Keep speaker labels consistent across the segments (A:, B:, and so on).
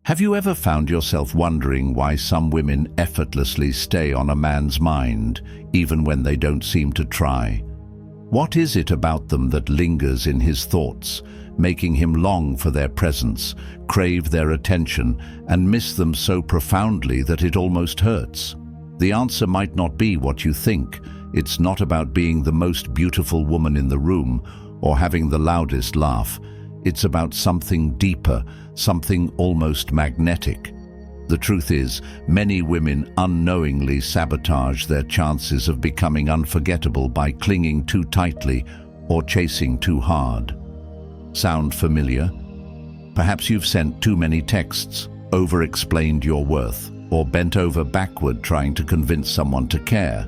A: Have you ever found yourself wondering why some women effortlessly stay on a man's mind, even when they don't seem to try? What is it about them that lingers in his thoughts, making him long for their presence, crave their attention, and miss them so profoundly that it almost hurts? The answer might not be what you think. It's not about being the most beautiful woman in the room or having the loudest laugh. It's about something deeper, something almost magnetic. The truth is, many women unknowingly sabotage their chances of becoming unforgettable by clinging too tightly or chasing too hard. Sound familiar? Perhaps you've sent too many texts, over-explained your worth, or bent over backward trying to convince someone to care.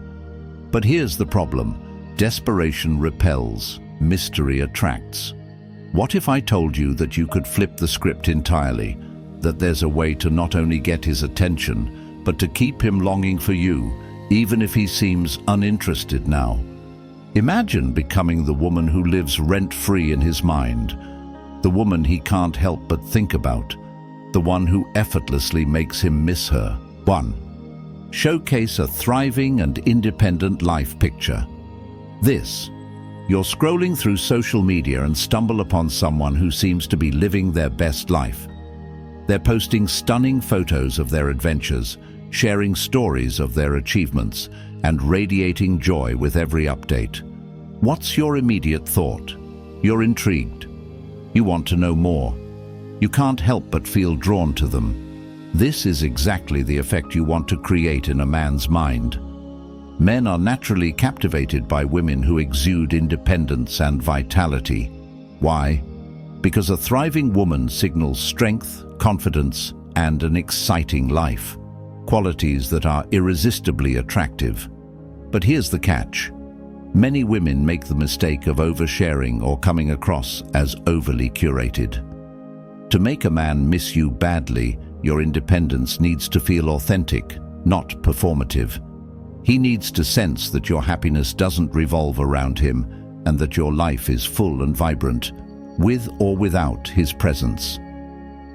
A: But here's the problem. Desperation repels, mystery attracts. What if I told you that you could flip the script entirely, that there's a way to not only get his attention, but to keep him longing for you, even if he seems uninterested now? Imagine becoming the woman who lives rent-free in his mind, the woman he can't help but think about, the one who effortlessly makes him miss her. 1. Showcase a thriving and independent life picture. You're scrolling through social media and stumble upon someone who seems to be living their best life. They're posting stunning photos of their adventures, sharing stories of their achievements, and radiating joy with every update. What's your immediate thought? You're intrigued. You want to know more. You can't help but feel drawn to them. This is exactly the effect you want to create in a man's mind. Men are naturally captivated by women who exude independence and vitality. Why? Because a thriving woman signals strength, confidence, and an exciting life, qualities that are irresistibly attractive. But here's the catch. Many women make the mistake of oversharing or coming across as overly curated. To make a man miss you badly, your independence needs to feel authentic, not performative. He needs to sense that your happiness doesn't revolve around him and that your life is full and vibrant, with or without his presence.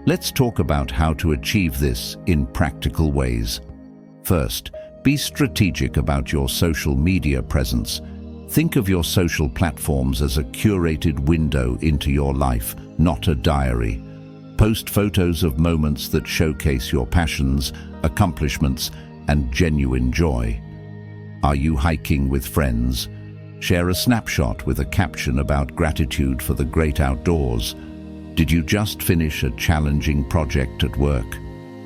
A: Let's talk about how to achieve this in practical ways. First, be strategic about your social media presence. Think of your social platforms as a curated window into your life, not a diary. Post photos of moments that showcase your passions, accomplishments, and genuine joy. Are you hiking with friends? Share a snapshot with a caption about gratitude for the great outdoors. Did you just finish a challenging project at work?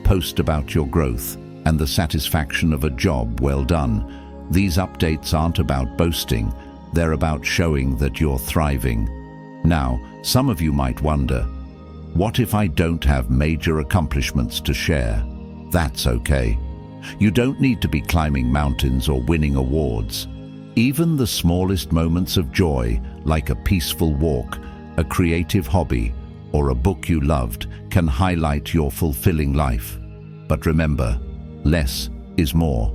A: Post about your growth and the satisfaction of a job well done. These updates aren't about boasting, they're about showing that you're thriving. Now, some of you might wonder, what if I don't have major accomplishments to share? That's okay. You don't need to be climbing mountains or winning awards. Even the smallest moments of joy, like a peaceful walk, a creative hobby, or a book you loved, can highlight your fulfilling life. But remember, less is more.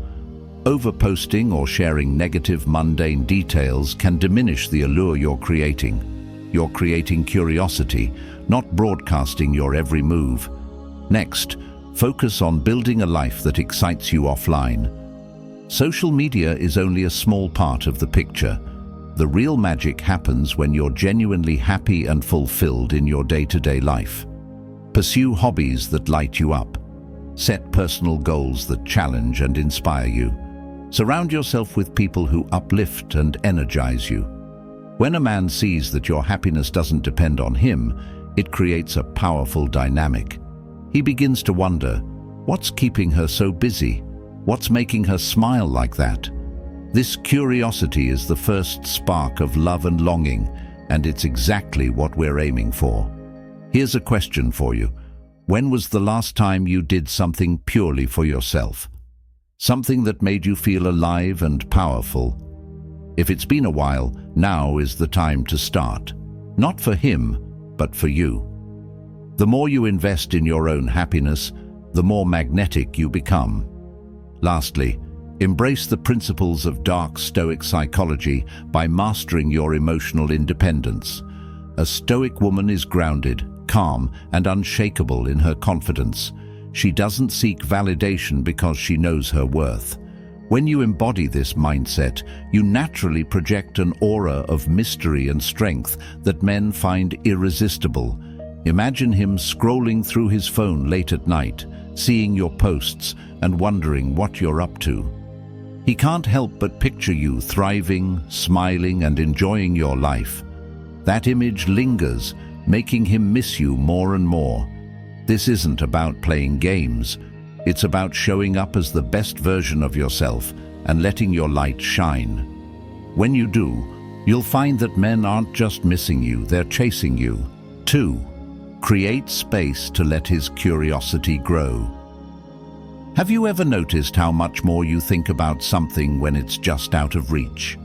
A: Overposting or sharing negative, mundane details can diminish the allure you're creating. You're creating curiosity, not broadcasting your every move. Next, focus on building a life that excites you offline. Social media is only a small part of the picture. The real magic happens when you're genuinely happy and fulfilled in your day-to-day life. Pursue hobbies that light you up. Set personal goals that challenge and inspire you. Surround yourself with people who uplift and energize you. When a man sees that your happiness doesn't depend on him, it creates a powerful dynamic. He begins to wonder, what's keeping her so busy? What's making her smile like that? This curiosity is the first spark of love and longing, and it's exactly what we're aiming for. Here's a question for you. When was the last time you did something purely for yourself? Something that made you feel alive and powerful? If it's been a while, now is the time to start. Not for him, but for you. The more you invest in your own happiness, the more magnetic you become. Lastly, embrace the principles of Dark Stoic Psychology by mastering your emotional independence. A Stoic woman is grounded, calm and unshakable in her confidence. She doesn't seek validation because she knows her worth. When you embody this mindset, you naturally project an aura of mystery and strength that men find irresistible. Imagine him scrolling through his phone late at night, seeing your posts and wondering what you're up to. He can't help but picture you thriving, smiling, and enjoying your life. That image lingers, making him miss you more and more. This isn't about playing games. It's about showing up as the best version of yourself and letting your light shine. When you do, you'll find that men aren't just missing you, they're chasing you. 2. Create space to let his curiosity grow. Have you ever noticed how much more you think about something when it's just out of reach?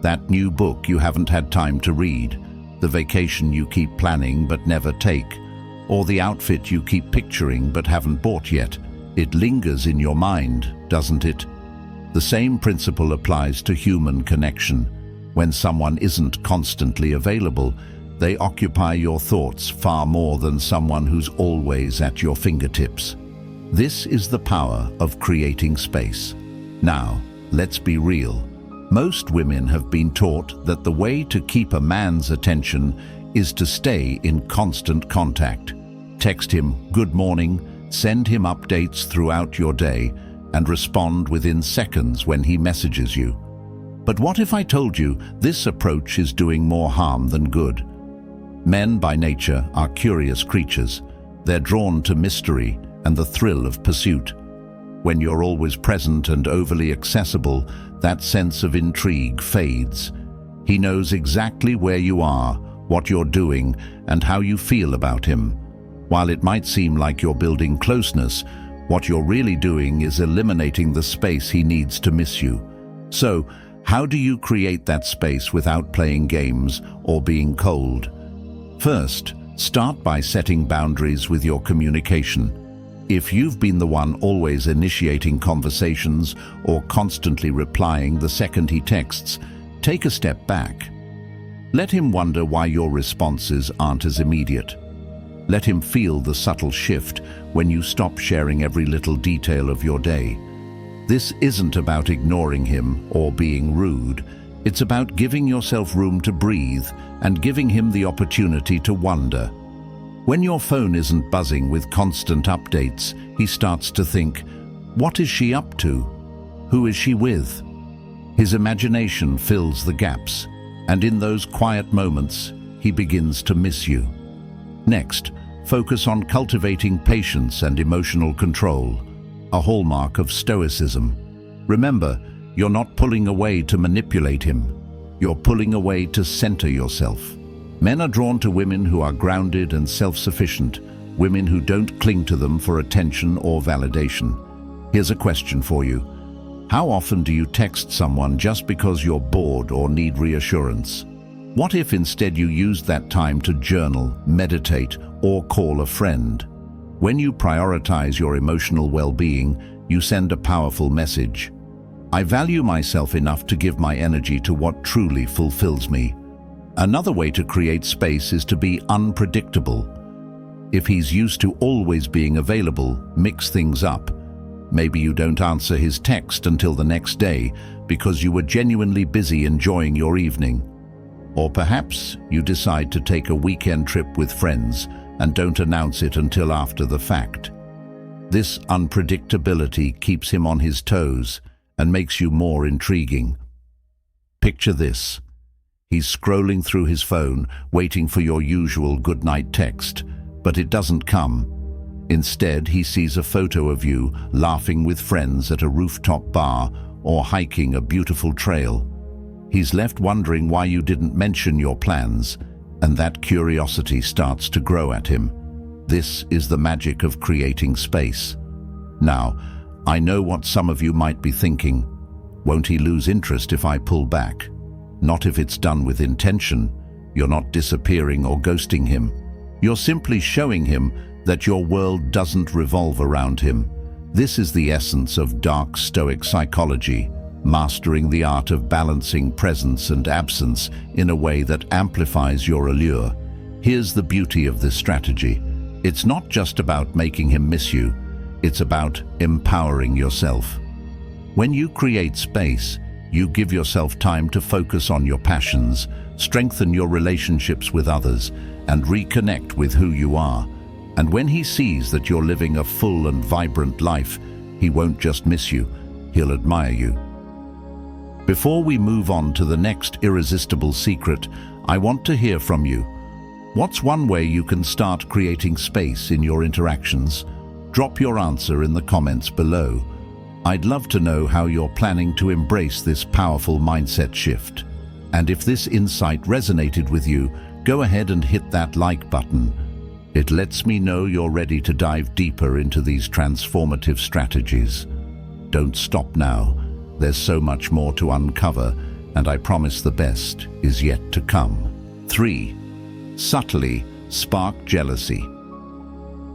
A: That new book you haven't had time to read, the vacation you keep planning but never take, or the outfit you keep picturing but haven't bought yet. It lingers in your mind, doesn't it? The same principle applies to human connection. When someone isn't constantly available, they occupy your thoughts far more than someone who's always at your fingertips. This is the power of creating space. Now, let's be real. Most women have been taught that the way to keep a man's attention is to stay in constant contact. Text him good morning, send him updates throughout your day, and respond within seconds when he messages you. But what if I told you this approach is doing more harm than good? Men by nature are curious creatures. They're drawn to mystery and the thrill of pursuit. When you're always present and overly accessible, that sense of intrigue fades. He knows exactly where you are, what you're doing, and how you feel about him. While it might seem like you're building closeness, what you're really doing is eliminating the space he needs to miss you. So, how do you create that space without playing games or being cold? First, start by setting boundaries with your communication. If you've been the one always initiating conversations or constantly replying the second he texts, take a step back. Let him wonder why your responses aren't as immediate. Let him feel the subtle shift when you stop sharing every little detail of your day. This isn't about ignoring him or being rude. It's about giving yourself room to breathe and giving him the opportunity to wonder. When your phone isn't buzzing with constant updates, he starts to think, what is she up to? Who is she with? His imagination fills the gaps, and in those quiet moments, he begins to miss you. Next, focus on cultivating patience and emotional control, a hallmark of stoicism. Remember, you're not pulling away to manipulate him. You're pulling away to center yourself. Men are drawn to women who are grounded and self-sufficient, women who don't cling to them for attention or validation. Here's a question for you. How often do you text someone just because you're bored or need reassurance? What if instead you used that time to journal, meditate, or call a friend? When you prioritize your emotional well-being, you send a powerful message. I value myself enough to give my energy to what truly fulfills me. Another way to create space is to be unpredictable. If he's used to always being available, mix things up. Maybe you don't answer his text until the next day because you were genuinely busy enjoying your evening. Or perhaps you decide to take a weekend trip with friends and don't announce it until after the fact. This unpredictability keeps him on his toes and makes you more intriguing. Picture this. He's scrolling through his phone, waiting for your usual goodnight text, but it doesn't come. Instead, he sees a photo of you laughing with friends at a rooftop bar or hiking a beautiful trail. He's left wondering why you didn't mention your plans, and that curiosity starts to grow at him. This is the magic of creating space. Now, I know what some of you might be thinking. Won't he lose interest if I pull back? Not if it's done with intention. You're not disappearing or ghosting him. You're simply showing him that your world doesn't revolve around him. This is the essence of Dark Stoic Psychology, mastering the art of balancing presence and absence in a way that amplifies your allure. Here's the beauty of this strategy. It's not just about making him miss you, it's about empowering yourself. When you create space, you give yourself time to focus on your passions, strengthen your relationships with others, and reconnect with who you are. And when he sees that you're living a full and vibrant life, he won't just miss you, he'll admire you. Before we move on to the next irresistible secret, I want to hear from you. What's one way you can start creating space in your interactions? Drop your answer in the comments below. I'd love to know how you're planning to embrace this powerful mindset shift. And if this insight resonated with you, go ahead and hit that like button. It lets me know you're ready to dive deeper into these transformative strategies. Don't stop now. There's so much more to uncover, and I promise the best is yet to come. 3. Subtly spark jealousy.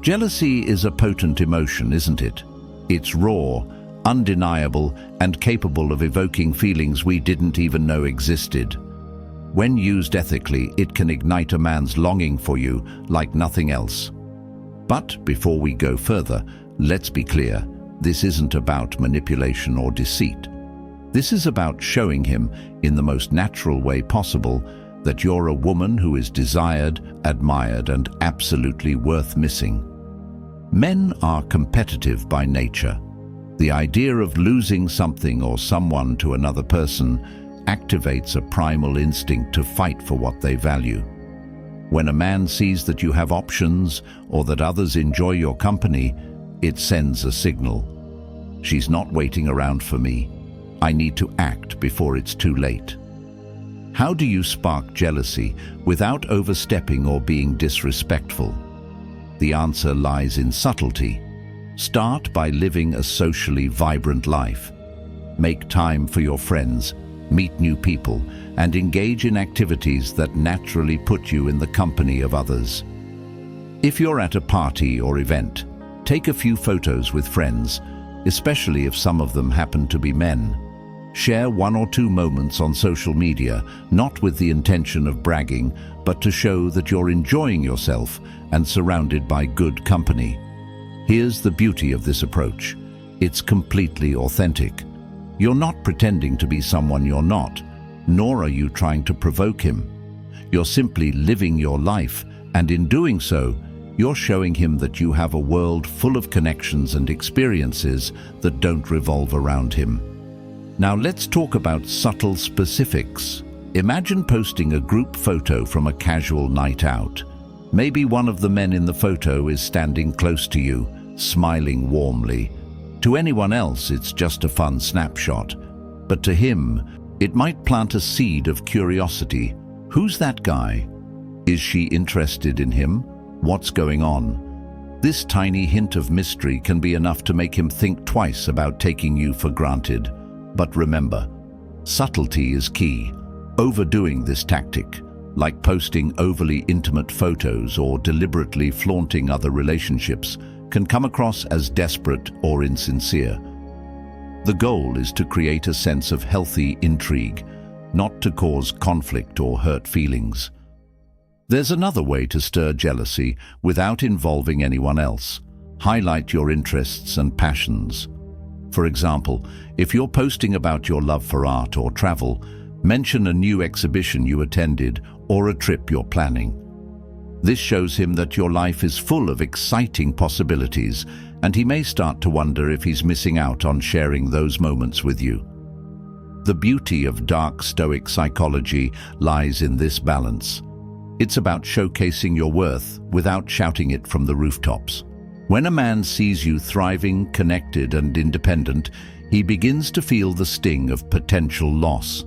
A: Jealousy is a potent emotion, isn't it? It's raw, undeniable, and capable of evoking feelings we didn't even know existed. When used ethically, it can ignite a man's longing for you like nothing else. But before we go further, let's be clear, this isn't about manipulation or deceit. This is about showing him, in the most natural way possible, that you're a woman who is desired, admired, and absolutely worth missing. Men are competitive by nature. The idea of losing something or someone to another person activates a primal instinct to fight for what they value. When a man sees that you have options or that others enjoy your company, it sends a signal. She's not waiting around for me. I need to act before it's too late. How do you spark jealousy without overstepping or being disrespectful? The answer lies in subtlety. Start by living a socially vibrant life. Make time for your friends, meet new people, and engage in activities that naturally put you in the company of others. If you're at a party or event, take a few photos with friends, especially if some of them happen to be men. Share 1 or 2 moments on social media, not with the intention of bragging, but to show that you're enjoying yourself and surrounded by good company. Here's the beauty of this approach. It's completely authentic. You're not pretending to be someone you're not, nor are you trying to provoke him. You're simply living your life, and in doing so, you're showing him that you have a world full of connections and experiences that don't revolve around him. Now let's talk about subtle specifics. Imagine posting a group photo from a casual night out. Maybe one of the men in the photo is standing close to you, smiling warmly. To anyone else, it's just a fun snapshot. But to him, it might plant a seed of curiosity. Who's that guy? Is she interested in him? What's going on? This tiny hint of mystery can be enough to make him think twice about taking you for granted. But remember, subtlety is key. Overdoing this tactic, like posting overly intimate photos or deliberately flaunting other relationships, can come across as desperate or insincere. The goal is to create a sense of healthy intrigue, not to cause conflict or hurt feelings. There's another way to stir jealousy without involving anyone else. Highlight your interests and passions. For example, if you're posting about your love for art or travel, mention a new exhibition you attended or a trip you're planning. This shows him that your life is full of exciting possibilities, and he may start to wonder if he's missing out on sharing those moments with you. The beauty of Dark Stoic Psychology lies in this balance. It's about showcasing your worth without shouting it from the rooftops. When a man sees you thriving, connected, and independent, he begins to feel the sting of potential loss.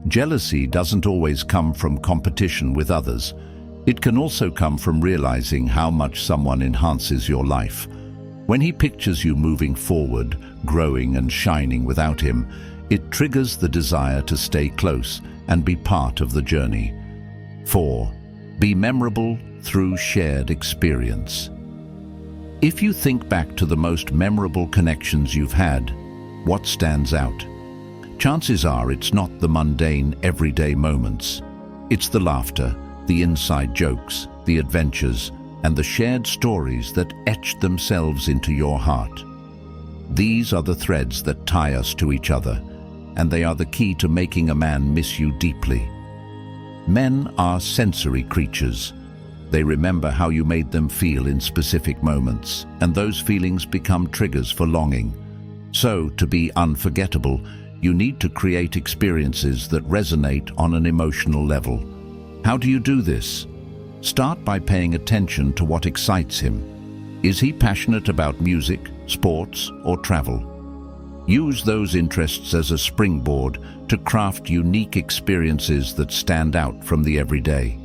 A: Jealousy doesn't always come from competition with others. It can also come from realizing how much someone enhances your life. When he pictures you moving forward, growing and shining without him, it triggers the desire to stay close and be part of the journey. 4. Be memorable through shared experience. If you think back to the most memorable connections you've had, what stands out? Chances are it's not the mundane, everyday moments. It's the laughter, the inside jokes, the adventures, and the shared stories that etched themselves into your heart. These are the threads that tie us to each other, and they are the key to making a man miss you deeply. Men are sensory creatures. They remember how you made them feel in specific moments, and those feelings become triggers for longing. So, to be unforgettable, you need to create experiences that resonate on an emotional level. How do you do this? Start by paying attention to what excites him. Is he passionate about music, sports, or travel? Use those interests as a springboard to craft unique experiences that stand out from the everyday.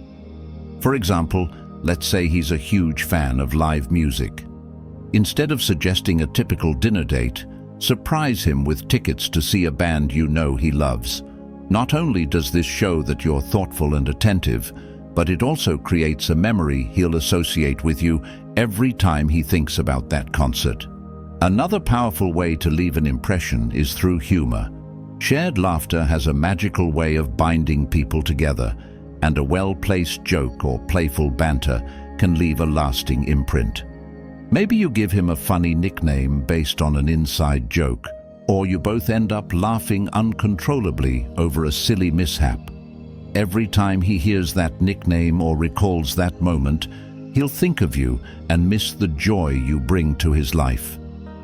A: For example, let's say he's a huge fan of live music. Instead of suggesting a typical dinner date, surprise him with tickets to see a band you know he loves. Not only does this show that you're thoughtful and attentive, but it also creates a memory he'll associate with you every time he thinks about that concert. Another powerful way to leave an impression is through humor. Shared laughter has a magical way of binding people together, and a well-placed joke or playful banter can leave a lasting imprint. Maybe you give him a funny nickname based on an inside joke, or you both end up laughing uncontrollably over a silly mishap. Every time he hears that nickname or recalls that moment, he'll think of you and miss the joy you bring to his life.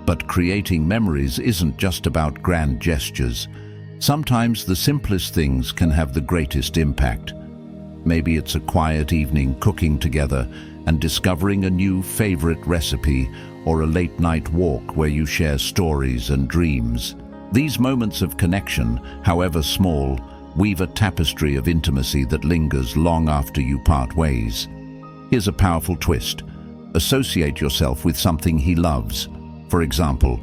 A: But creating memories isn't just about grand gestures. Sometimes the simplest things can have the greatest impact. Maybe it's a quiet evening cooking together and discovering a new favorite recipe, or a late-night walk where you share stories and dreams. These moments of connection, however small, weave a tapestry of intimacy that lingers long after you part ways. Here's a powerful twist. Associate yourself with something he loves. For example,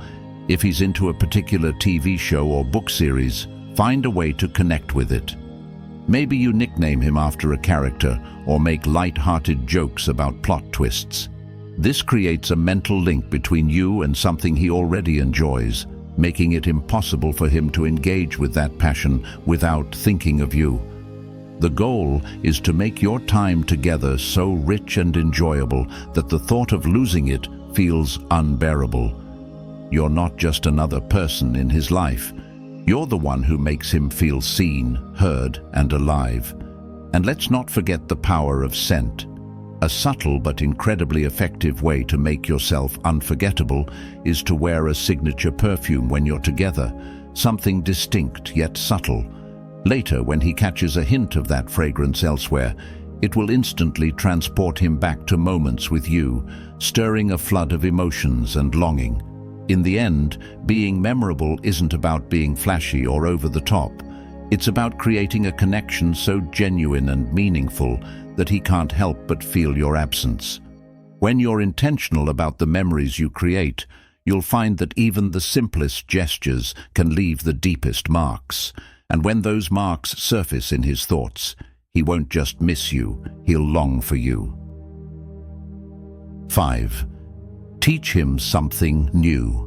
A: if he's into a particular TV show or book series, find a way to connect with it. Maybe you nickname him after a character or make light-hearted jokes about plot twists. This creates a mental link between you and something he already enjoys, making it impossible for him to engage with that passion without thinking of you. The goal is to make your time together so rich and enjoyable that the thought of losing it feels unbearable. You're not just another person in his life. You're the one who makes him feel seen, heard, and alive. And let's not forget the power of scent. A subtle but incredibly effective way to make yourself unforgettable is to wear a signature perfume when you're together, something distinct yet subtle. Later, when he catches a hint of that fragrance elsewhere, it will instantly transport him back to moments with you, stirring a flood of emotions and longing. In the end, being memorable isn't about being flashy or over the top. It's about creating a connection so genuine and meaningful that he can't help but feel your absence. When you're intentional about the memories you create, you'll find that even the simplest gestures can leave the deepest marks. And when those marks surface in his thoughts, he won't just miss you, he'll long for you. 5. Teach him something new.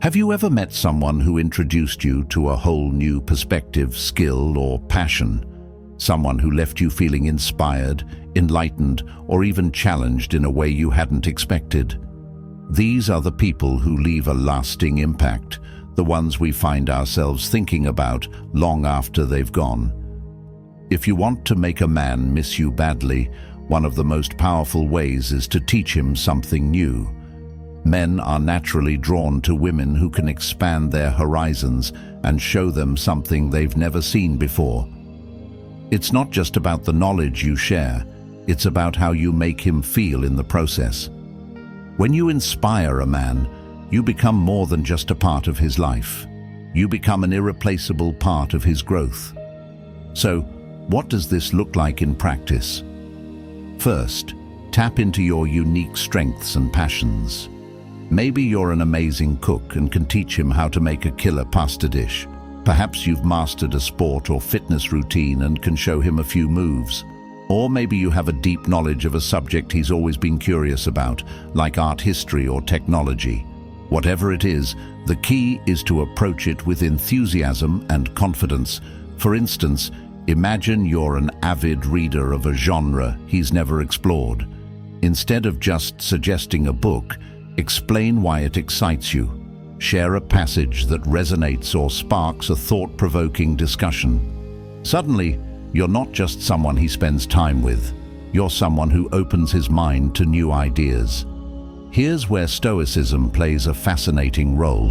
A: Have you ever met someone who introduced you to a whole new perspective, skill, or passion? Someone who left you feeling inspired, enlightened, or even challenged in a way you hadn't expected? These are the people who leave a lasting impact, the ones we find ourselves thinking about long after they've gone. If you want to make a man miss you badly, one of the most powerful ways is to teach him something new. Men are naturally drawn to women who can expand their horizons and show them something they've never seen before. It's not just about the knowledge you share, it's about how you make him feel in the process. When you inspire a man, you become more than just a part of his life. You become an irreplaceable part of his growth. So, what does this look like in practice? First, tap into your unique strengths and passions. Maybe you're an amazing cook and can teach him how to make a killer pasta dish. Perhaps you've mastered a sport or fitness routine and can show him a few moves. Or maybe you have a deep knowledge of a subject he's always been curious about, like art history or technology. Whatever it is, the key is to approach it with enthusiasm and confidence. For instance, Imagine you're an avid reader of a genre he's never explored. Instead of just suggesting a book, explain why it excites you. Share a passage that resonates or sparks a thought-provoking discussion. Suddenly, you're not just someone he spends time with. You're someone who opens his mind to new ideas. Here's where Stoicism plays a fascinating role.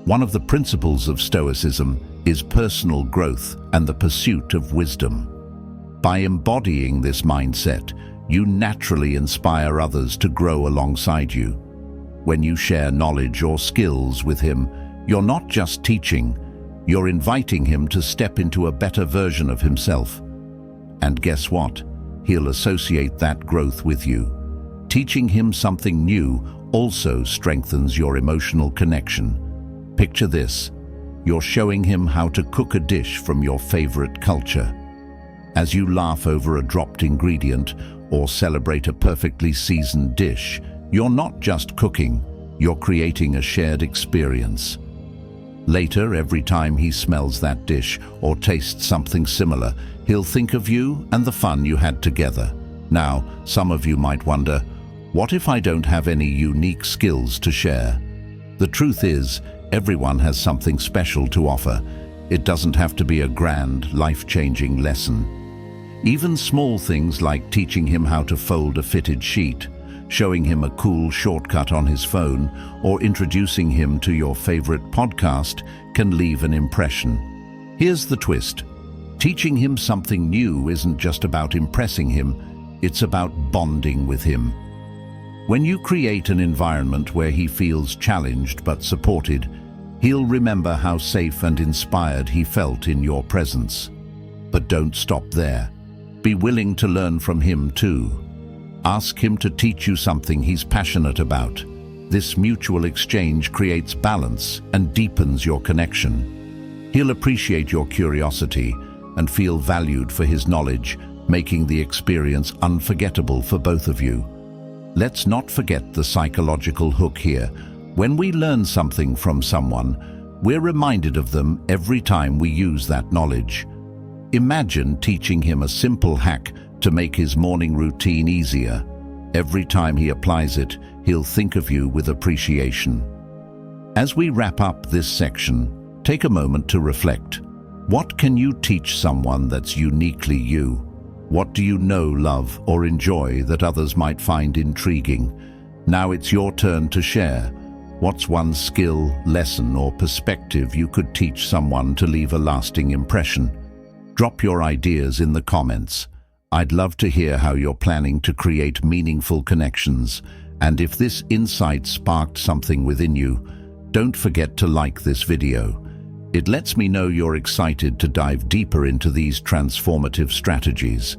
A: One of the principles of Stoicism is personal growth and the pursuit of wisdom. By embodying this mindset, you naturally inspire others to grow alongside you. When you share knowledge or skills with him, you're not just teaching, you're inviting him to step into a better version of himself. And guess what? He'll associate that growth with you. Teaching him something new also strengthens your emotional connection. Picture this. You're showing him how to cook a dish from your favorite culture. As you laugh over a dropped ingredient or celebrate a perfectly seasoned dish, you're not just cooking, you're creating a shared experience. Later, every time he smells that dish or tastes something similar, he'll think of you and the fun you had together. Now, some of you might wonder, what if I don't have any unique skills to share? The truth is, everyone has something special to offer. It doesn't have to be a grand, life-changing lesson. Even small things like teaching him how to fold a fitted sheet, showing him a cool shortcut on his phone, or introducing him to your favorite podcast can leave an impression. Here's the twist. Teaching him something new isn't just about impressing him, it's about bonding with him. When you create an environment where he feels challenged but supported, he'll remember how safe and inspired he felt in your presence. But don't stop there. Be willing to learn from him too. Ask him to teach you something he's passionate about. This mutual exchange creates balance and deepens your connection. He'll appreciate your curiosity and feel valued for his knowledge, making the experience unforgettable for both of you. Let's not forget the psychological hook here. When we learn something from someone, we're reminded of them every time we use that knowledge. Imagine teaching him a simple hack to make his morning routine easier. Every time he applies it, he'll think of you with appreciation. As we wrap up this section, take a moment to reflect. What can you teach someone that's uniquely you? What do you know, love, or enjoy that others might find intriguing? Now it's your turn to share. What's one skill, lesson, or perspective you could teach someone to leave a lasting impression? Drop your ideas in the comments. I'd love to hear how you're planning to create meaningful connections. And if this insight sparked something within you, don't forget to like this video. It lets me know you're excited to dive deeper into these transformative strategies.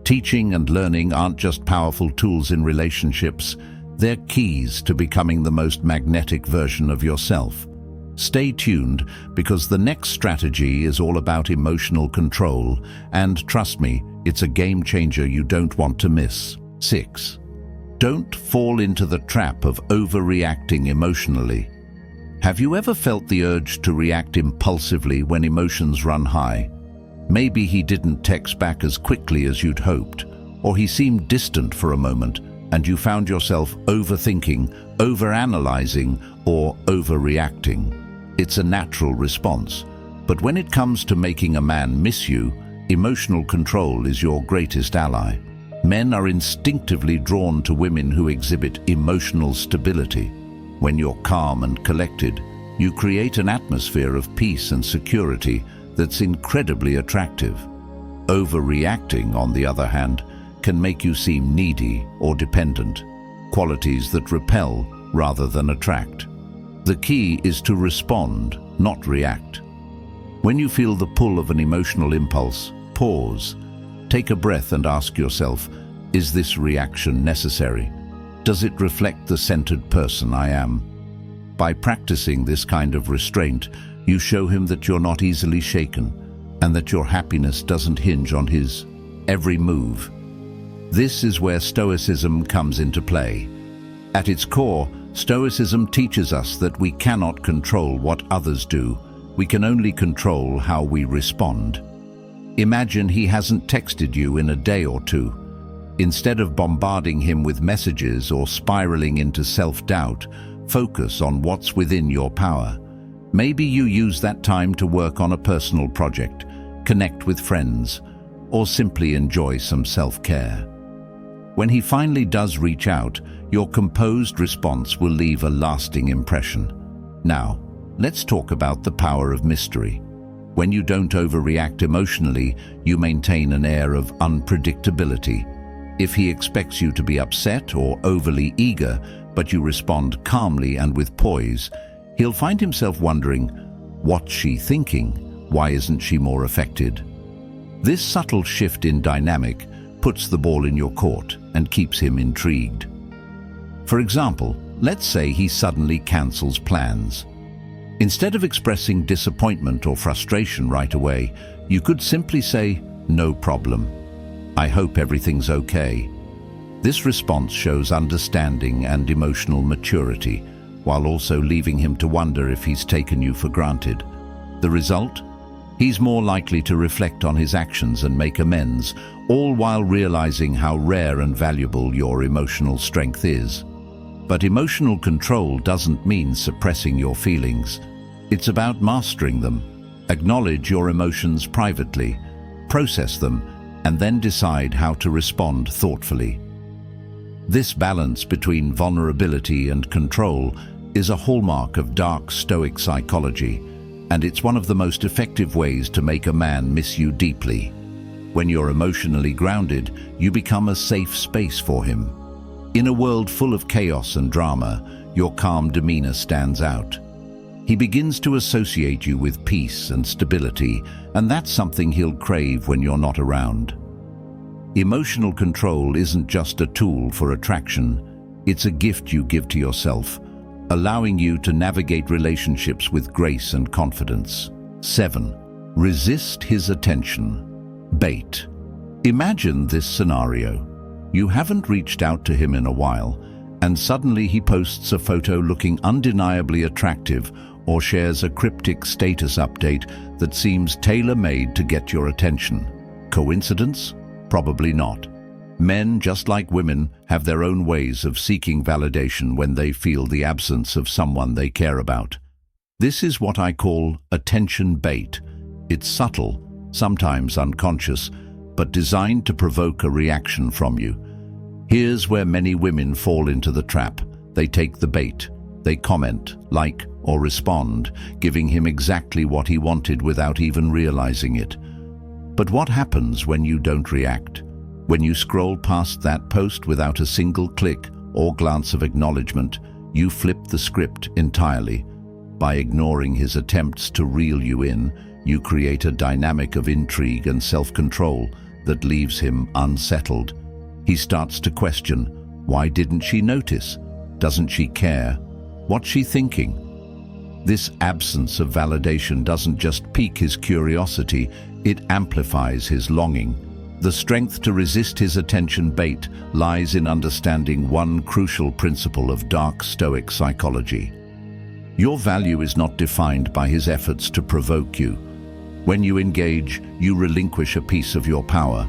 A: Teaching and learning aren't just powerful tools in relationships, they're keys to becoming the most magnetic version of yourself. Stay tuned, because the next strategy is all about emotional control, and trust me, it's a game changer you don't want to miss. 6. Don't fall into the trap of overreacting emotionally. Have you ever felt the urge to react impulsively when emotions run high? Maybe he didn't text back as quickly as you'd hoped, or he seemed distant for a moment, and you found yourself overthinking, overanalyzing, or overreacting. It's a natural response, but when it comes to making a man miss you, emotional control is your greatest ally. Men are instinctively drawn to women who exhibit emotional stability. When you're calm and collected, you create an atmosphere of peace and security that's incredibly attractive. Overreacting, on the other hand, can make you seem needy or dependent, qualities that repel rather than attract. The key is to respond, not react. When you feel the pull of an emotional impulse, pause. Take a breath and ask yourself, is this reaction necessary? Does it reflect the centered person I am? By practicing this kind of restraint, you show him that you're not easily shaken, and that your happiness doesn't hinge on his every move. This is where Stoicism comes into play. At its core, Stoicism teaches us that we cannot control what others do. We can only control how we respond. Imagine he hasn't texted you in a day or two. Instead of bombarding him with messages or spiraling into self-doubt, focus on what's within your power. Maybe you use that time to work on a personal project, connect with friends, or simply enjoy some self-care. When he finally does reach out, your composed response will leave a lasting impression. Now, let's talk about the power of mystery. When you don't overreact emotionally, you maintain an air of unpredictability. If he expects you to be upset or overly eager, but you respond calmly and with poise, he'll find himself wondering, what's she thinking? Why isn't she more affected? This subtle shift in dynamic puts the ball in your court and keeps him intrigued. For example, let's say he suddenly cancels plans. Instead of expressing disappointment or frustration right away, you could simply say, "No problem. I hope everything's okay." This response shows understanding and emotional maturity, while also leaving him to wonder if he's taken you for granted. The result? He's more likely to reflect on his actions and make amends, all while realizing how rare and valuable your emotional strength is. But emotional control doesn't mean suppressing your feelings. It's about mastering them. Acknowledge your emotions privately, process them, and then decide how to respond thoughtfully. This balance between vulnerability and control is a hallmark of Dark Stoic Psychology, and it's one of the most effective ways to make a man miss you deeply. When you're emotionally grounded, you become a safe space for him. In a world full of chaos and drama, your calm demeanor stands out. He begins to associate you with peace and stability, and that's something he'll crave when you're not around. Emotional control isn't just a tool for attraction, it's a gift you give to yourself, allowing you to navigate relationships with grace and confidence. 7. Resist his attention. Bait. Imagine this scenario. You haven't reached out to him in a while, and suddenly he posts a photo looking undeniably attractive or shares a cryptic status update that seems tailor-made to get your attention. Coincidence? Probably not. Men, just like women, have their own ways of seeking validation when they feel the absence of someone they care about. This is what I call attention bait. It's subtle, sometimes unconscious, but designed to provoke a reaction from you. Here's where many women fall into the trap. They take the bait. They comment, like, or respond, giving him exactly what he wanted without even realizing it. But what happens when you don't react? When you scroll past that post without a single click or glance of acknowledgement, you flip the script entirely. By ignoring his attempts to reel you in, you create a dynamic of intrigue and self-control that leaves him unsettled. He starts to question, why didn't she notice? Doesn't she care? What's she thinking? This absence of validation doesn't just pique his curiosity, it amplifies his longing. The strength to resist his attention bait lies in understanding one crucial principle of Dark Stoic Psychology. Your value is not defined by his efforts to provoke you. When you engage, you relinquish a piece of your power.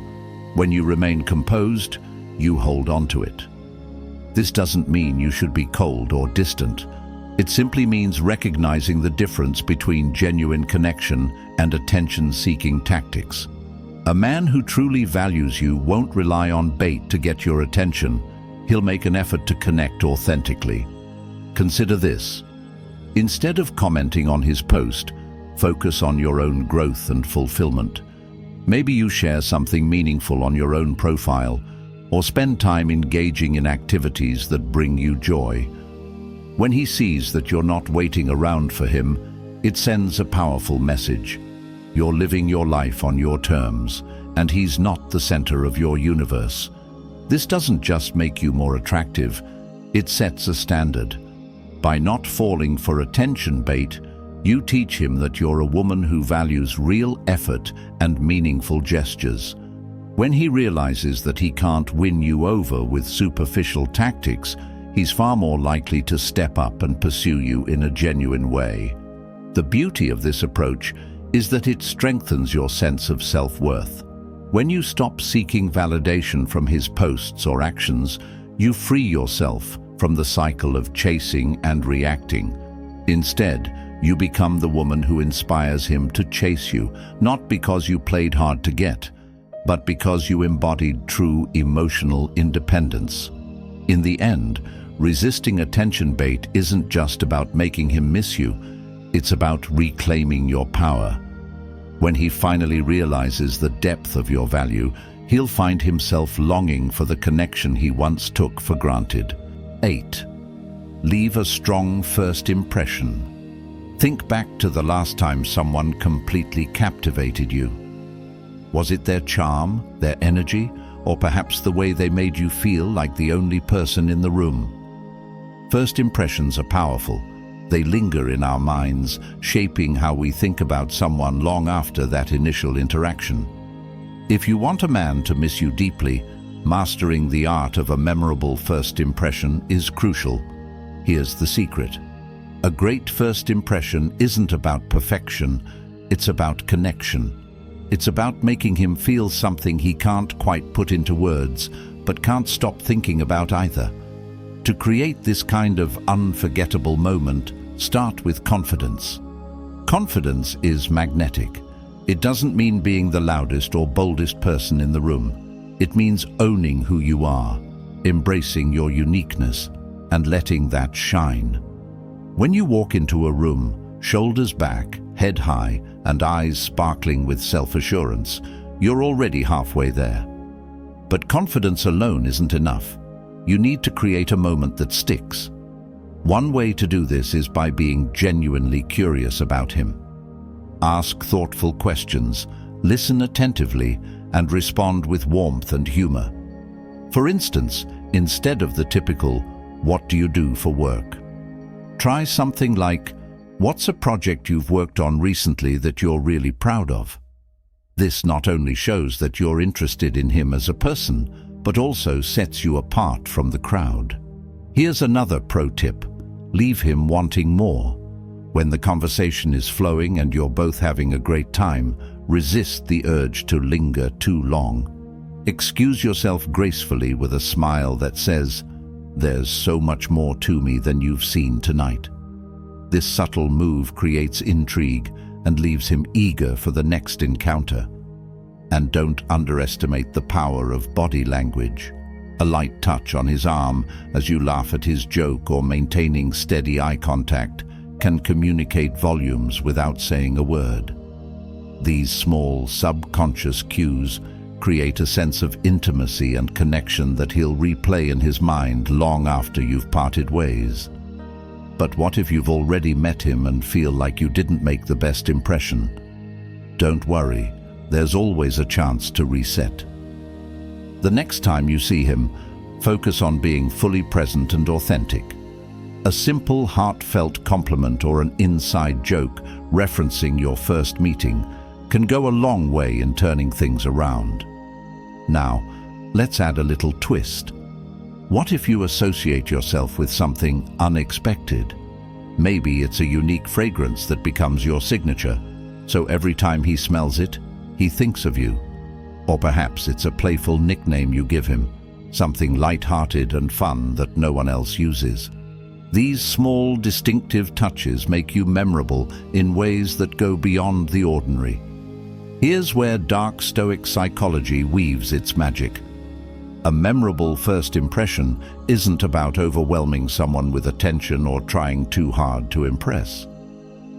A: When you remain composed, you hold on to it. This doesn't mean you should be cold or distant. It simply means recognizing the difference between genuine connection and attention-seeking tactics. A man who truly values you won't rely on bait to get your attention. He'll make an effort to connect authentically. Consider this. Instead of commenting on his post, focus on your own growth and fulfillment. Maybe you share something meaningful on your own profile, or spend time engaging in activities that bring you joy. When he sees that you're not waiting around for him, it sends a powerful message. You're living your life on your terms, and he's not the center of your universe. This doesn't just make you more attractive, it sets a standard. By not falling for attention bait, you teach him that you're a woman who values real effort and meaningful gestures. When he realizes that he can't win you over with superficial tactics, he's far more likely to step up and pursue you in a genuine way. The beauty of this approach is that it strengthens your sense of self-worth. When you stop seeking validation from his posts or actions, you free yourself from the cycle of chasing and reacting. Instead, you become the woman who inspires him to chase you, not because you played hard to get, but because you embodied true emotional independence. In the end, resisting attention bait isn't just about making him miss you, it's about reclaiming your power. When he finally realizes the depth of your value, he'll find himself longing for the connection he once took for granted. 8. Leave a strong first impression. Think back to the last time someone completely captivated you. Was it their charm, their energy, or perhaps the way they made you feel like the only person in the room? First impressions are powerful. They linger in our minds, shaping how we think about someone long after that initial interaction. If you want a man to miss you deeply, mastering the art of a memorable first impression is crucial. Here's the secret. A great first impression isn't about perfection, it's about connection. It's about making him feel something he can't quite put into words, but can't stop thinking about either. To create this kind of unforgettable moment, start with confidence. Confidence is magnetic. It doesn't mean being the loudest or boldest person in the room. It means owning who you are, embracing your uniqueness, and letting that shine. When you walk into a room, shoulders back, head high, and eyes sparkling with self-assurance, you're already halfway there. But confidence alone isn't enough. You need to create a moment that sticks. One way to do this is by being genuinely curious about him. Ask thoughtful questions, listen attentively, and respond with warmth and humor. For instance, instead of the typical, "What do you do for work?" try something like, "What's a project you've worked on recently that you're really proud of?" This not only shows that you're interested in him as a person, but also sets you apart from the crowd. Here's another pro tip. Leave him wanting more. When the conversation is flowing and you're both having a great time, resist the urge to linger too long. Excuse yourself gracefully with a smile that says, "There's so much more to me than you've seen tonight." This subtle move creates intrigue and leaves him eager for the next encounter. And don't underestimate the power of body language. A light touch on his arm as you laugh at his joke or maintaining steady eye contact can communicate volumes without saying a word. These small, subconscious cues create a sense of intimacy and connection that he'll replay in his mind long after you've parted ways. But what if you've already met him and feel like you didn't make the best impression? Don't worry, there's always a chance to reset. The next time you see him, focus on being fully present and authentic. A simple, heartfelt compliment or an inside joke referencing your first meeting can go a long way in turning things around. Now, let's add a little twist. What if you associate yourself with something unexpected? Maybe it's a unique fragrance that becomes your signature, so every time he smells it, he thinks of you. Or perhaps it's a playful nickname you give him, something light-hearted and fun that no one else uses. These small, distinctive touches make you memorable in ways that go beyond the ordinary. Here's where Dark Stoic Psychology weaves its magic. A memorable first impression isn't about overwhelming someone with attention or trying too hard to impress.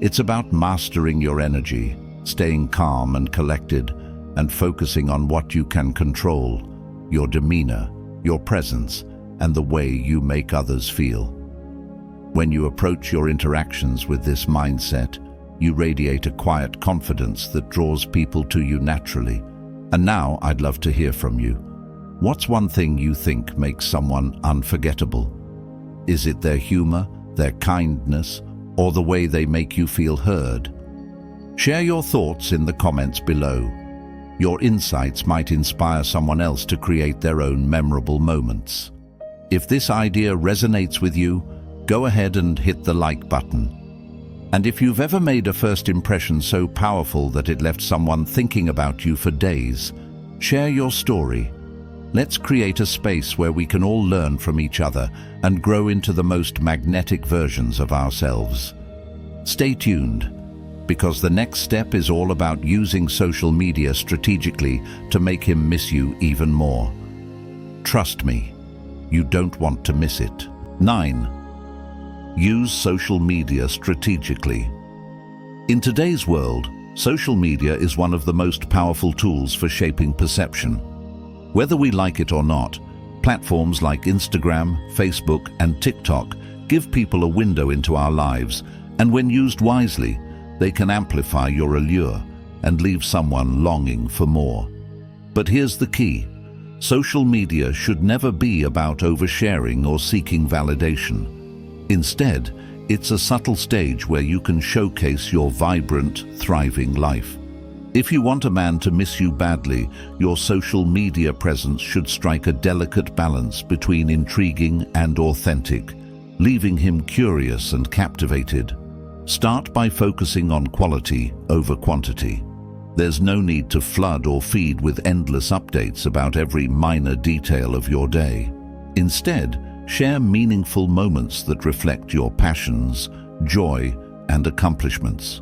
A: It's about mastering your energy, staying calm and collected, and focusing on what you can control, your demeanor, your presence, and the way you make others feel. When you approach your interactions with this mindset, you radiate a quiet confidence that draws people to you naturally. And now I'd love to hear from you. What's one thing you think makes someone unforgettable? Is it their humor, their kindness, or the way they make you feel heard? Share your thoughts in the comments below. Your insights might inspire someone else to create their own memorable moments. If this idea resonates with you, go ahead and hit the like button. And if you've ever made a first impression so powerful that it left someone thinking about you for days, share your story. Let's create a space where we can all learn from each other and grow into the most magnetic versions of ourselves. Stay tuned, because the next step is all about using social media strategically to make him miss you even more. Trust me, you don't want to miss it. 9. Use social media strategically. In today's world, social media is one of the most powerful tools for shaping perception. Whether we like it or not, platforms like Instagram, Facebook, and TikTok give people a window into our lives, and when used wisely, they can amplify your allure and leave someone longing for more. But here's the key. Social media should never be about oversharing or seeking validation. Instead, it's a subtle stage where you can showcase your vibrant, thriving life. If you want a man to miss you badly, your social media presence should strike a delicate balance between intriguing and authentic, leaving him curious and captivated. Start by focusing on quality over quantity. There's no need to flood or feed with endless updates about every minor detail of your day. Instead, share meaningful moments that reflect your passions, joy, and accomplishments.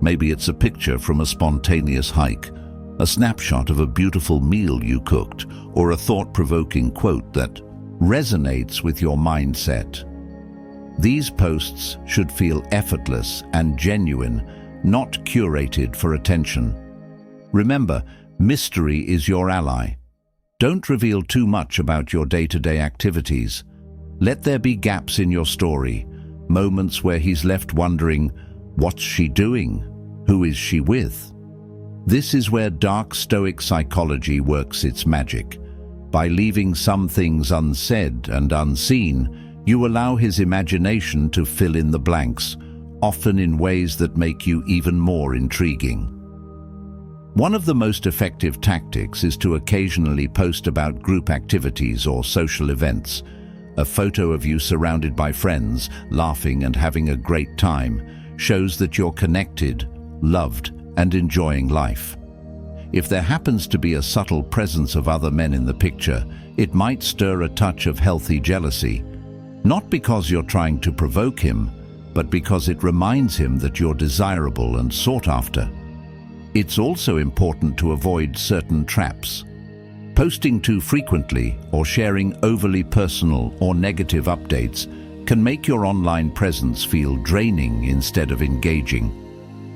A: Maybe it's a picture from a spontaneous hike, a snapshot of a beautiful meal you cooked, or a thought-provoking quote that resonates with your mindset. These posts should feel effortless and genuine, not curated for attention. Remember, mystery is your ally. Don't reveal too much about your day-to-day activities. Let there be gaps in your story, moments where he's left wondering, what's she doing? Who is she with? This is where Dark Stoic Psychology works its magic. By leaving some things unsaid and unseen, you allow his imagination to fill in the blanks, often in ways that make you even more intriguing. One of the most effective tactics is to occasionally post about group activities or social events. A photo of you surrounded by friends, laughing and having a great time, shows that you're connected, loved, and enjoying life. If there happens to be a subtle presence of other men in the picture, it might stir a touch of healthy jealousy. Not because you're trying to provoke him, but because it reminds him that you're desirable and sought after. It's also important to avoid certain traps. Posting too frequently or sharing overly personal or negative updates can make your online presence feel draining instead of engaging.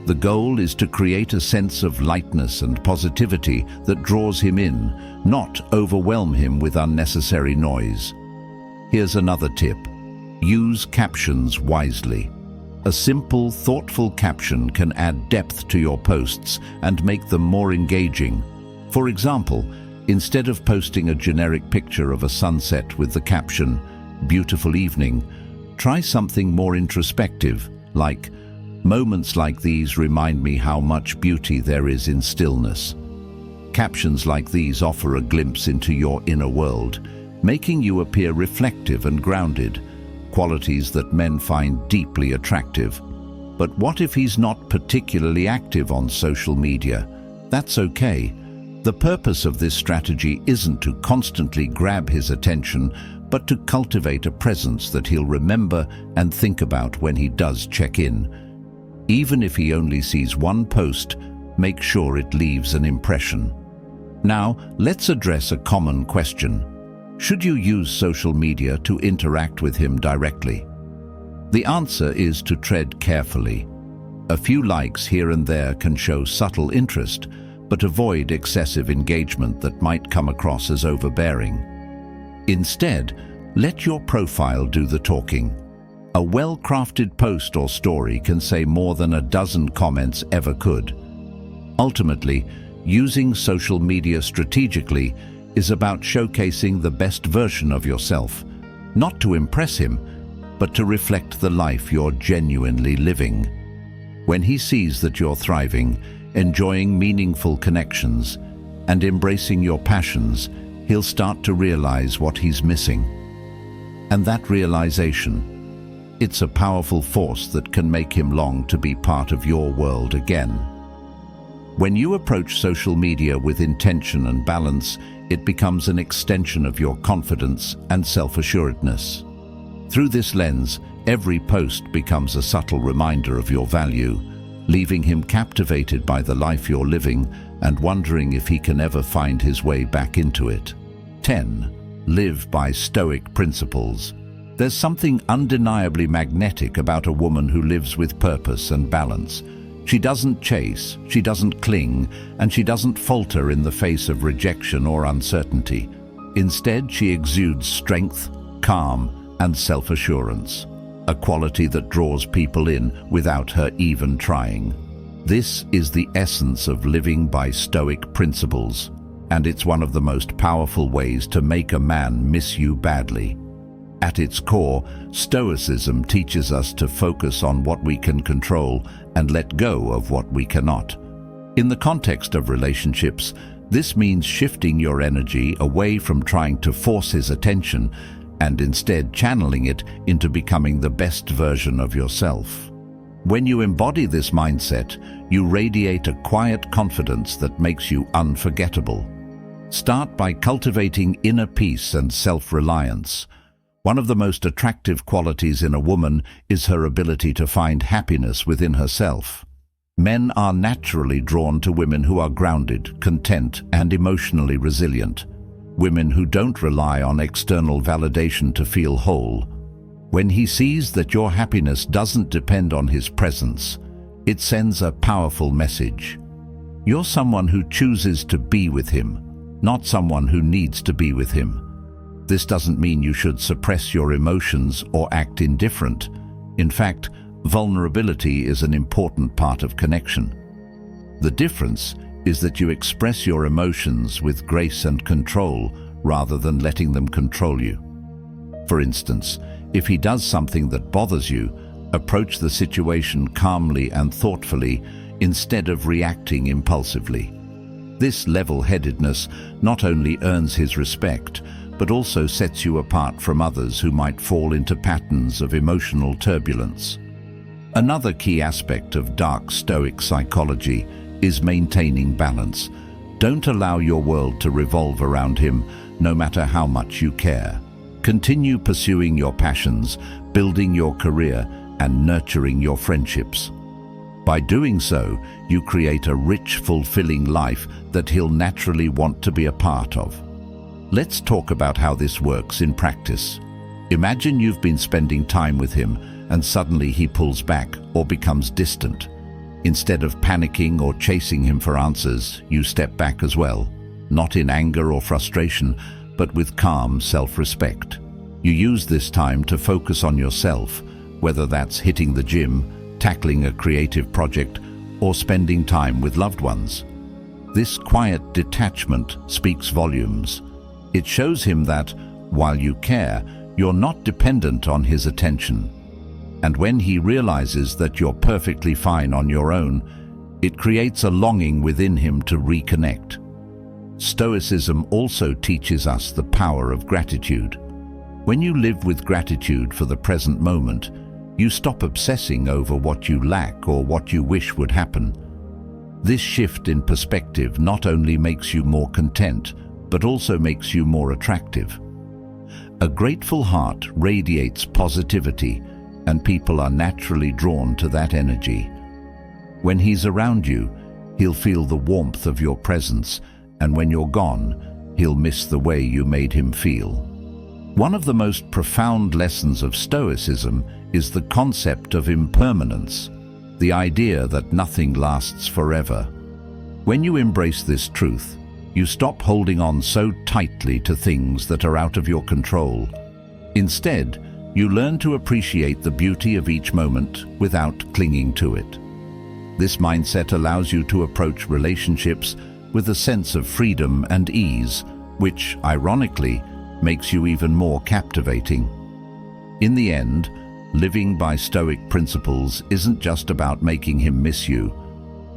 A: The goal is to create a sense of lightness and positivity that draws him in, not overwhelm him with unnecessary noise. Here's another tip. Use captions wisely. A simple, thoughtful caption can add depth to your posts and make them more engaging. For example, instead of posting a generic picture of a sunset with the caption, "Beautiful evening," try something more introspective, like, "Moments like these remind me how much beauty there is in stillness." Captions like these offer a glimpse into your inner world, making you appear reflective and grounded, qualities that men find deeply attractive. But what if he's not particularly active on social media? That's okay. The purpose of this strategy isn't to constantly grab his attention, but to cultivate a presence that he'll remember and think about when he does check in. Even if he only sees one post, make sure it leaves an impression. Now, let's address a common question. Should you use social media to interact with him directly? The answer is to tread carefully. A few likes here and there can show subtle interest, but avoid excessive engagement that might come across as overbearing. Instead, let your profile do the talking. A well-crafted post or story can say more than a dozen comments ever could. Ultimately, using social media strategically is about showcasing the best version of yourself, not to impress him, but to reflect the life you're genuinely living. When he sees that you're thriving, enjoying meaningful connections, and embracing your passions, he'll start to realize what he's missing. And that realization, it's a powerful force that can make him long to be part of your world again. When you approach social media with intention and balance, it becomes an extension of your confidence and self-assuredness. Through this lens, every post becomes a subtle reminder of your value, leaving him captivated by the life you're living and wondering if he can ever find his way back into it. 10. Live by Stoic principles. There's something undeniably magnetic about a woman who lives with purpose and balance. She doesn't chase, she doesn't cling, and she doesn't falter in the face of rejection or uncertainty. Instead, she exudes strength, calm, and self-assurance, a quality that draws people in without her even trying. This is the essence of living by Stoic principles, and it's one of the most powerful ways to make a man miss you badly. At its core, Stoicism teaches us to focus on what we can control and let go of what we cannot. In the context of relationships, this means shifting your energy away from trying to force his attention and instead channeling it into becoming the best version of yourself. When you embody this mindset, you radiate a quiet confidence that makes you unforgettable. Start by cultivating inner peace and self-reliance. One of the most attractive qualities in a woman is her ability to find happiness within herself. Men are naturally drawn to women who are grounded, content, and emotionally resilient. Women who don't rely on external validation to feel whole. When he sees that your happiness doesn't depend on his presence, it sends a powerful message. You're someone who chooses to be with him, not someone who needs to be with him. This doesn't mean you should suppress your emotions or act indifferent. In fact, vulnerability is an important part of connection. The difference is that you express your emotions with grace and control rather than letting them control you. For instance, if he does something that bothers you, approach the situation calmly and thoughtfully instead of reacting impulsively. This level-headedness not only earns his respect, but also sets you apart from others who might fall into patterns of emotional turbulence. Another key aspect of Dark Stoic Psychology is maintaining balance. Don't allow your world to revolve around him, no matter how much you care. Continue pursuing your passions, building your career, and nurturing your friendships. By doing so, you create a rich, fulfilling life that he'll naturally want to be a part of. Let's talk about how this works in practice. Imagine you've been spending time with him and suddenly he pulls back or becomes distant. Instead of panicking or chasing him for answers, you step back as well, not in anger or frustration, but with calm self-respect. You use this time to focus on yourself, whether that's hitting the gym, tackling a creative project, or spending time with loved ones. This quiet detachment speaks volumes. It shows him that, while you care, you're not dependent on his attention. And when he realizes that you're perfectly fine on your own, it creates a longing within him to reconnect. Stoicism also teaches us the power of gratitude. When you live with gratitude for the present moment, you stop obsessing over what you lack or what you wish would happen. This shift in perspective not only makes you more content, but also makes you more attractive. A grateful heart radiates positivity, and people are naturally drawn to that energy. When he's around you, he'll feel the warmth of your presence, and when you're gone, he'll miss the way you made him feel. One of the most profound lessons of Stoicism is the concept of impermanence, the idea that nothing lasts forever. When you embrace this truth, you stop holding on so tightly to things that are out of your control. Instead, you learn to appreciate the beauty of each moment without clinging to it. This mindset allows you to approach relationships with a sense of freedom and ease, which, ironically, makes you even more captivating. In the end, living by Stoic principles isn't just about making him miss you.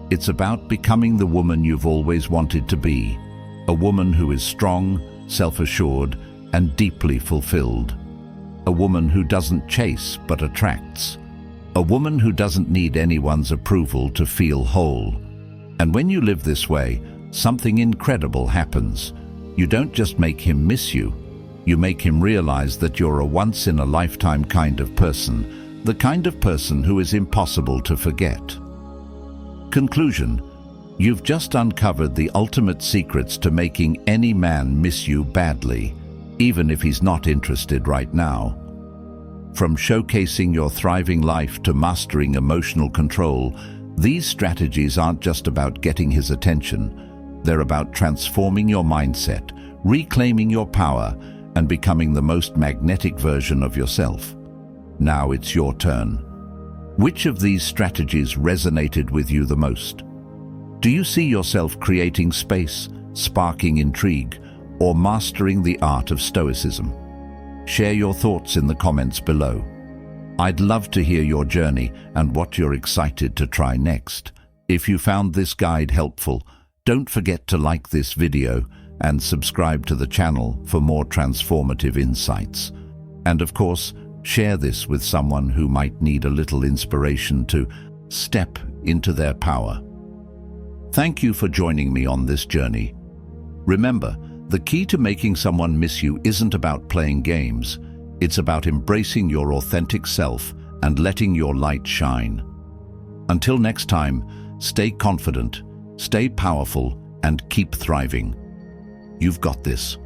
A: It's about becoming the woman you've always wanted to be, a woman who is strong, self-assured, and deeply fulfilled. A woman who doesn't chase but attracts. A woman who doesn't need anyone's approval to feel whole. And when you live this way, something incredible happens. You don't just make him miss you, you make him realize that you're a once-in-a-lifetime kind of person, the kind of person who is impossible to forget. Conclusion: you've just uncovered the ultimate secrets to making any man miss you badly, even if he's not interested right now. From showcasing your thriving life to mastering emotional control, these strategies aren't just about getting his attention. They're about transforming your mindset, reclaiming your power, and becoming the most magnetic version of yourself. Now it's your turn. Which of these strategies resonated with you the most? Do you see yourself creating space, sparking intrigue, or mastering the art of stoicism? Share your thoughts in the comments below. I'd love to hear your journey and what you're excited to try next. If you found this guide helpful, don't forget to like this video and subscribe to the channel for more transformative insights. And of course, share this with someone who might need a little inspiration to step into their power. Thank you for joining me on this journey. Remember, the key to making someone miss you isn't about playing games. It's about embracing your authentic self and letting your light shine. Until next time, stay confident, stay powerful, and keep thriving. You've got this.